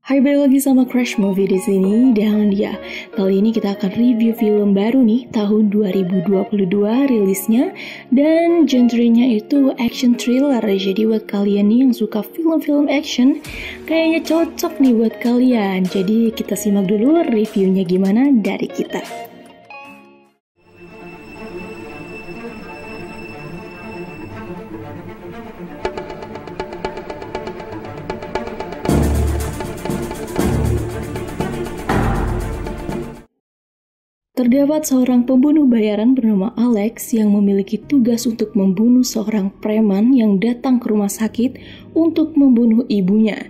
Hai, balik lagi sama Crash Movie di sini. Dan ya, kali ini kita akan review film baru nih, tahun 2022 rilisnya. Dan genrenya itu action thriller. Jadi buat kalian nih yang suka film-film action, kayaknya cocok nih buat kalian. Jadi kita simak dulu reviewnya gimana dari kita. Terdapat seorang pembunuh bayaran bernama Alex yang memiliki tugas untuk membunuh seorang preman yang datang ke rumah sakit untuk membunuh ibunya.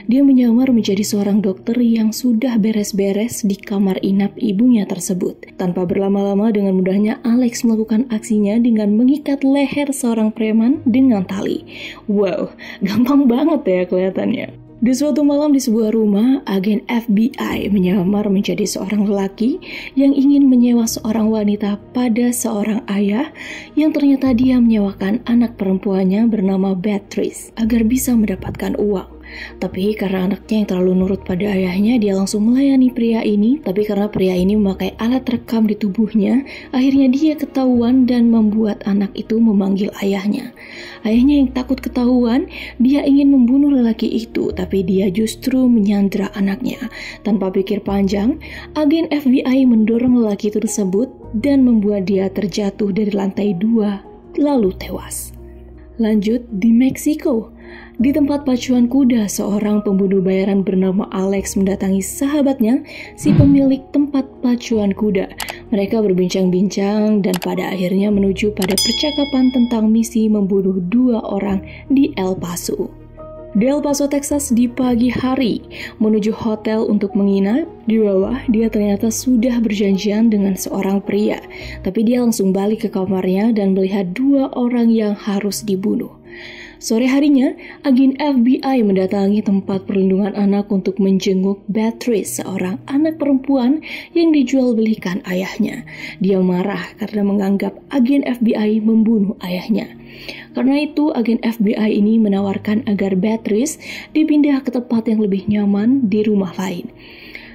Dia menyamar menjadi seorang dokter yang sudah beres-beres di kamar inap ibunya tersebut. Tanpa berlama-lama, dengan mudahnya Alex melakukan aksinya dengan mengikat leher seorang preman dengan tali. Wow, gampang banget ya kelihatannya. Di suatu malam di sebuah rumah, agen FBI menyamar menjadi seorang lelaki yang ingin menyewa seorang wanita pada seorang ayah yang ternyata dia menyewakan anak perempuannya bernama Beatrice agar bisa mendapatkan uang. Tapi karena anaknya yang terlalu nurut pada ayahnya, dia langsung melayani pria ini. Tapi karena pria ini memakai alat rekam di tubuhnya, akhirnya dia ketahuan dan membuat anak itu memanggil ayahnya. Ayahnya yang takut ketahuan, dia ingin membunuh lelaki itu, tapi dia justru menyandra anaknya. Tanpa pikir panjang, agen FBI mendorong lelaki tersebut dan membuat dia terjatuh dari lantai 2, lalu tewas. Lanjut di Meksiko. Di tempat pacuan kuda, seorang pembunuh bayaran bernama Alex mendatangi sahabatnya, si pemilik tempat pacuan kuda. Mereka berbincang-bincang dan pada akhirnya menuju pada percakapan tentang misi membunuh 2 orang di El Paso. Di El Paso, Texas di pagi hari, menuju hotel untuk menginap. Di bawah, dia ternyata sudah berjanjian dengan seorang pria. Tapi dia langsung balik ke kamarnya dan melihat 2 orang yang harus dibunuh. Sore harinya, agen FBI mendatangi tempat perlindungan anak untuk menjenguk Beatrice, seorang anak perempuan yang dijual belikan ayahnya. Dia marah karena menganggap agen FBI membunuh ayahnya. Karena itu, agen FBI ini menawarkan agar Beatrice dipindah ke tempat yang lebih nyaman di rumah lain.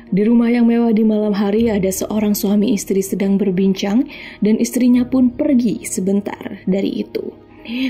Di rumah yang mewah di malam hari, ada seorang suami istri sedang berbincang dan istrinya pun pergi sebentar dari itu.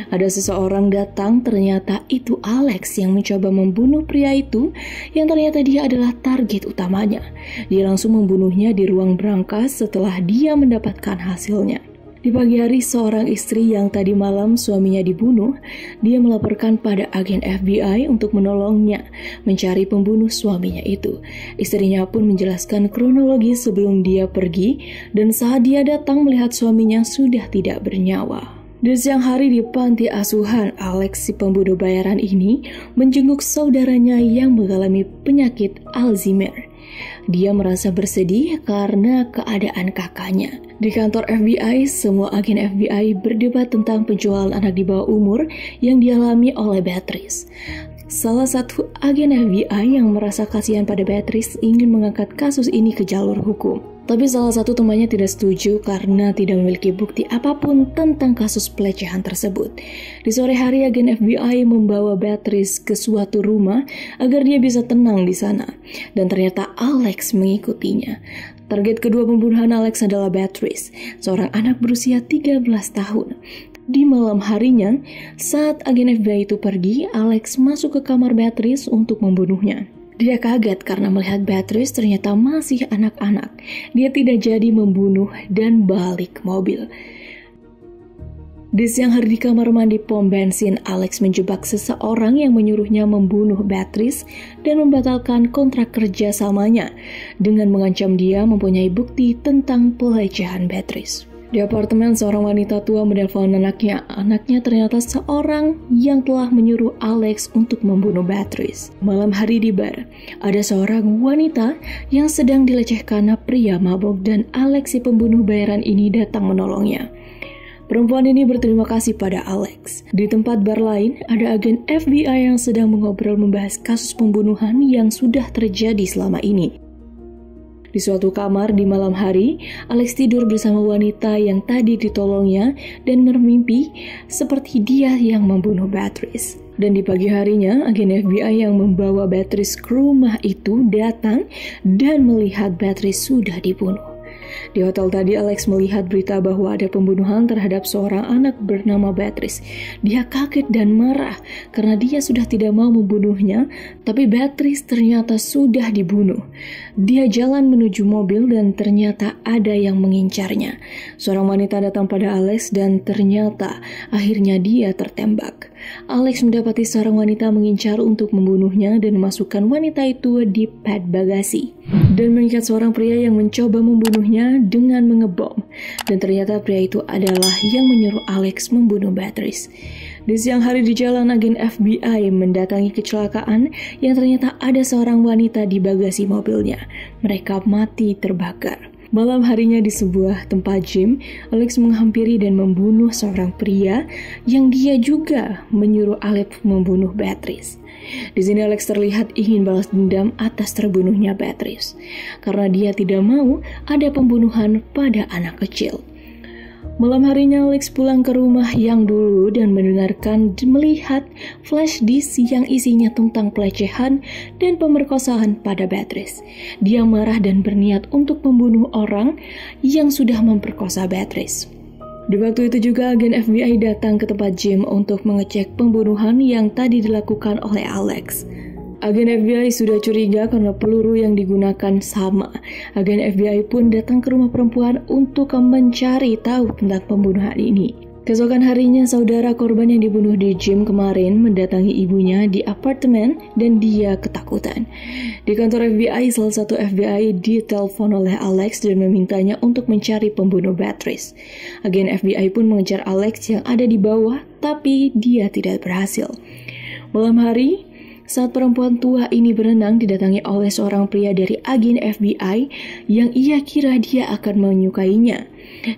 Ada seseorang datang, ternyata itu Alex yang mencoba membunuh pria itu yang ternyata dia adalah target utamanya. Dia langsung membunuhnya di ruang brankas setelah dia mendapatkan hasilnya. Di pagi hari, seorang istri yang tadi malam suaminya dibunuh, dia melaporkan pada agen FBI untuk menolongnya mencari pembunuh suaminya itu. Istrinya pun menjelaskan kronologi sebelum dia pergi dan saat dia datang melihat suaminya sudah tidak bernyawa. Di siang hari di panti asuhan, Alex si pembunuh bayaran ini menjenguk saudaranya yang mengalami penyakit Alzheimer. Dia merasa bersedih karena keadaan kakaknya. Di kantor FBI, semua agen FBI berdebat tentang penjualan anak di bawah umur yang dialami oleh Beatrice. Salah satu agen FBI yang merasa kasihan pada Beatrice ingin mengangkat kasus ini ke jalur hukum. Tapi salah satu temannya tidak setuju karena tidak memiliki bukti apapun tentang kasus pelecehan tersebut. Di sore hari, agen FBI membawa Beatrice ke suatu rumah agar dia bisa tenang di sana. Dan ternyata Alex mengikutinya. Target kedua pembunuhan Alex adalah Beatrice, seorang anak berusia 13 tahun. Di malam harinya, saat agen FBI itu pergi, Alex masuk ke kamar Beatrice untuk membunuhnya. Dia kaget karena melihat Beatrice ternyata masih anak-anak. Dia tidak jadi membunuh dan balik ke mobil. Di siang hari di kamar mandi pom bensin, Alex menjebak seseorang yang menyuruhnya membunuh Beatrice dan membatalkan kontrak kerja samanya dengan mengancam dia mempunyai bukti tentang pelecehan Beatrice. Di apartemen, seorang wanita tua menelpon anaknya. Anaknya ternyata seorang yang telah menyuruh Alex untuk membunuh Beatrice. Malam hari di bar, ada seorang wanita yang sedang dilecehkan pria mabuk dan Alex si pembunuh bayaran ini datang menolongnya. Perempuan ini berterima kasih pada Alex. Di tempat bar lain, ada agen FBI yang sedang mengobrol membahas kasus pembunuhan yang sudah terjadi selama ini. Di suatu kamar di malam hari, Alex tidur bersama wanita yang tadi ditolongnya dan bermimpi seperti dia yang membunuh Beatrice. Dan di pagi harinya, agen FBI yang membawa Beatrice ke rumah itu datang dan melihat Beatrice sudah dibunuh. Di hotel tadi, Alex melihat berita bahwa ada pembunuhan terhadap seorang anak bernama Beatrice. Dia kaget dan marah karena dia sudah tidak mau membunuhnya, tapi Beatrice ternyata sudah dibunuh. Dia jalan menuju mobil dan ternyata ada yang mengincarnya. Seorang wanita datang pada Alex dan ternyata akhirnya dia tertembak. Alex mendapati seorang wanita mengincar untuk membunuhnya dan memasukkan wanita itu di pad bagasi dan mengikat seorang pria yang mencoba membunuhnya dengan mengebom. Dan ternyata pria itu adalah yang menyuruh Alex membunuh Beatrice. Di siang hari di jalan, agen FBI mendatangi kecelakaan yang ternyata ada seorang wanita di bagasi mobilnya. Mereka mati terbakar. Malam harinya di sebuah tempat gym, Alex menghampiri dan membunuh seorang pria yang dia juga menyuruh Alex membunuh Beatrice. Di sini Alex terlihat ingin balas dendam atas terbunuhnya Beatrice karena dia tidak mau ada pembunuhan pada anak kecil. Malam harinya Alex pulang ke rumah yang dulu dan melihat flash disk yang isinya tentang pelecehan dan pemerkosaan pada Beatrice. Dia marah dan berniat untuk membunuh orang yang sudah memperkosa Beatrice. Di waktu itu juga agen FBI datang ke tempat gym untuk mengecek pembunuhan yang tadi dilakukan oleh Alex. Agen FBI sudah curiga karena peluru yang digunakan sama. Agen FBI pun datang ke rumah perempuan untuk mencari tahu tentang pembunuhan ini. Keesokan harinya, saudara korban yang dibunuh di gym kemarin mendatangi ibunya di apartemen dan dia ketakutan. Di kantor FBI, salah satu FBI ditelepon oleh Alex dan memintanya untuk mencari pembunuh Beatrice. Agen FBI pun mengejar Alex yang ada di bawah, tapi dia tidak berhasil. Malam hari, saat perempuan tua ini berenang, didatangi oleh seorang pria dari agen FBI yang ia kira dia akan menyukainya.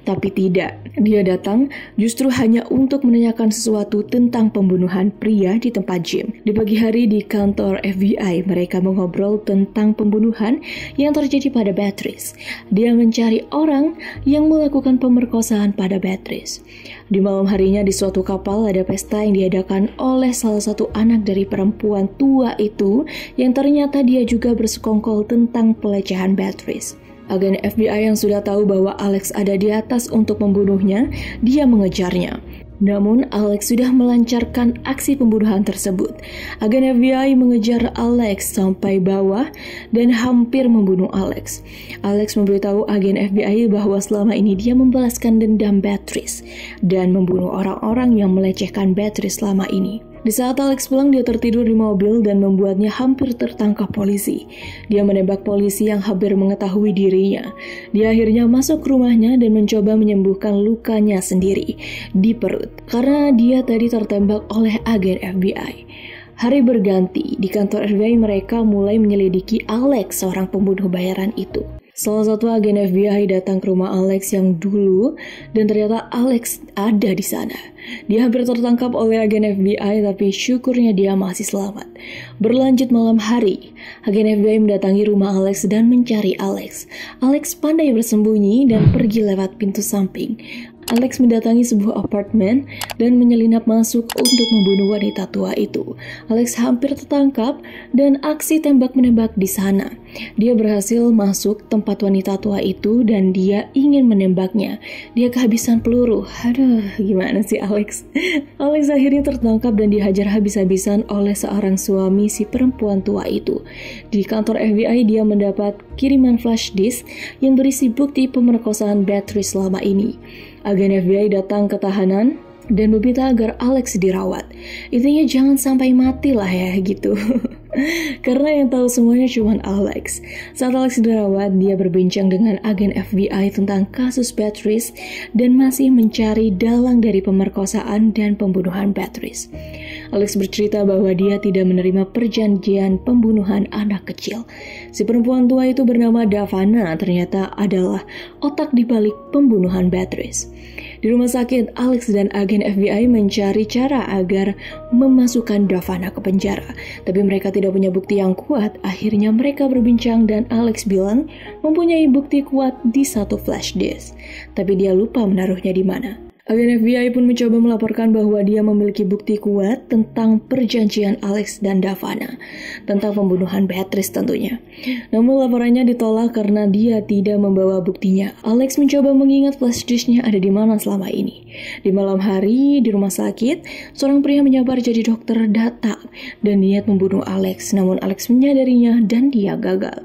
Tapi tidak, dia datang justru hanya untuk menanyakan sesuatu tentang pembunuhan pria di tempat gym. Di pagi hari di kantor FBI, mereka mengobrol tentang pembunuhan yang terjadi pada Beatrice. Dia mencari orang yang melakukan pemerkosaan pada Beatrice. Di malam harinya di suatu kapal ada pesta yang diadakan oleh salah satu anak dari perempuan tua itu yang ternyata dia juga bersekongkol tentang pelecehan Beatrice. Agen FBI yang sudah tahu bahwa Alex ada di atas untuk membunuhnya, dia mengejarnya. Namun Alex sudah melancarkan aksi pembunuhan tersebut. Agen FBI mengejar Alex sampai bawah dan hampir membunuh Alex. Alex memberitahu agen FBI bahwa selama ini dia membalaskan dendam Beatrice dan membunuh orang-orang yang melecehkan Beatrice selama ini. Di saat Alex pulang, dia tertidur di mobil dan membuatnya hampir tertangkap polisi. Dia menembak polisi yang hampir mengetahui dirinya. Dia akhirnya masuk ke rumahnya dan mencoba menyembuhkan lukanya sendiri di perut karena dia tadi tertembak oleh agen FBI. Hari berganti, di kantor FBI mereka mulai menyelidiki Alex, seorang pembunuh bayaran itu. Salah satu agen FBI datang ke rumah Alex yang dulu dan ternyata Alex ada di sana. Dia hampir tertangkap oleh agen FBI tapi syukurnya dia masih selamat. Berlanjut malam hari, agen FBI mendatangi rumah Alex dan mencari Alex. Alex pandai bersembunyi dan pergi lewat pintu samping. Alex mendatangi sebuah apartemen dan menyelinap masuk untuk membunuh wanita tua itu. Alex hampir tertangkap dan aksi tembak-menembak di sana. Dia berhasil masuk tempat wanita tua itu dan dia ingin menembaknya. Dia kehabisan peluru. Aduh, gimana sih Alex? Alex akhirnya tertangkap dan dihajar habis-habisan oleh seorang suami si perempuan tua itu. Di kantor FBI dia mendapat kiriman flash disk yang berisi bukti pemerkosaan Beatrice selama ini. Agen FBI datang ke tahanan dan meminta agar Alex dirawat. Intinya jangan sampai mati lah ya gitu. Karena yang tahu semuanya cuma Alex. Saat Alex dirawat, dia berbincang dengan agen FBI tentang kasus Beatrice dan masih mencari dalang dari pemerkosaan dan pembunuhan Beatrice. Alex bercerita bahwa dia tidak menerima perjanjian pembunuhan anak kecil. Si perempuan tua itu bernama Davana ternyata adalah otak di balik pembunuhan Beatrice. Di rumah sakit, Alex dan agen FBI mencari cara agar memasukkan Davana ke penjara. Tapi mereka tidak punya bukti yang kuat. Akhirnya mereka berbincang dan Alex bilang mempunyai bukti kuat di satu flash disk. Tapi dia lupa menaruhnya di mana. Agen FBI pun mencoba melaporkan bahwa dia memiliki bukti kuat tentang perjanjian Alex dan Davana, tentang pembunuhan Beatrice tentunya. Namun laporannya ditolak karena dia tidak membawa buktinya. Alex mencoba mengingat flash disknya ada di mana selama ini. Di malam hari di rumah sakit, seorang pria menyamar jadi dokter datang dan niat membunuh Alex. Namun Alex menyadarinya dan dia gagal.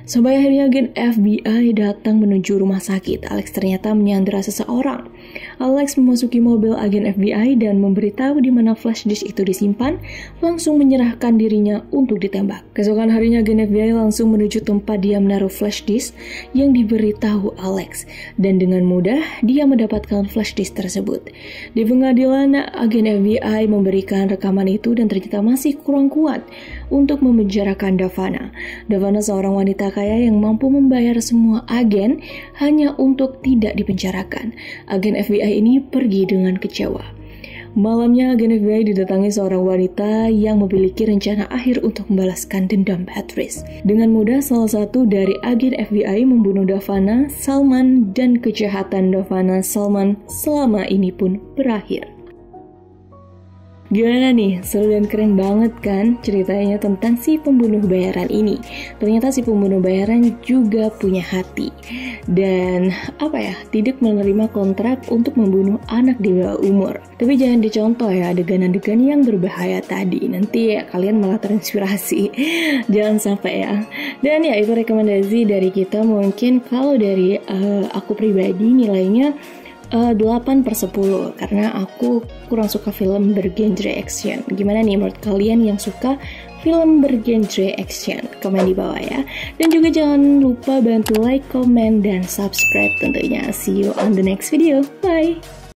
Sampai akhirnya agen FBI datang menuju rumah sakit. Alex ternyata menyandera seseorang. Alex memasuki mobil agen FBI dan memberitahu di mana flash disk itu disimpan, langsung menyerahkan dirinya untuk ditembak. Keesokan harinya agen FBI langsung menuju tempat dia menaruh flash disk yang diberitahu Alex, dan dengan mudah dia mendapatkan flash disk tersebut. Di pengadilan, agen FBI memberikan rekaman itu dan ternyata masih kurang kuat untuk memenjarakan Davana. Davana seorang wanita kaya yang mampu membayar semua agen hanya untuk tidak dipenjarakan. Agen FBI ini pergi dengan kecewa. Malamnya agen FBI didatangi seorang wanita yang memiliki rencana akhir untuk membalaskan dendam Beatrice. Dengan mudah salah satu dari agen FBI membunuh Davana, Salman, dan kejahatan Davana Salman selama ini pun berakhir. Gimana nih, seru dan keren banget kan ceritanya tentang si pembunuh bayaran ini. Ternyata si pembunuh bayaran juga punya hati. Dan tidak menerima kontrak untuk membunuh anak di bawah umur. Tapi jangan dicontoh ya adegan-adegan yang berbahaya tadi. Nanti ya kalian malah terinspirasi. Jangan sampai ya. Dan ya itu rekomendasi dari kita. Mungkin kalau dari aku pribadi nilainya 8/10 karena aku kurang suka film bergenre action. Gimana nih menurut kalian yang suka film bergenre action? Komen di bawah ya. Dan juga jangan lupa bantu like, comment, dan subscribe tentunya. See you on the next video. Bye!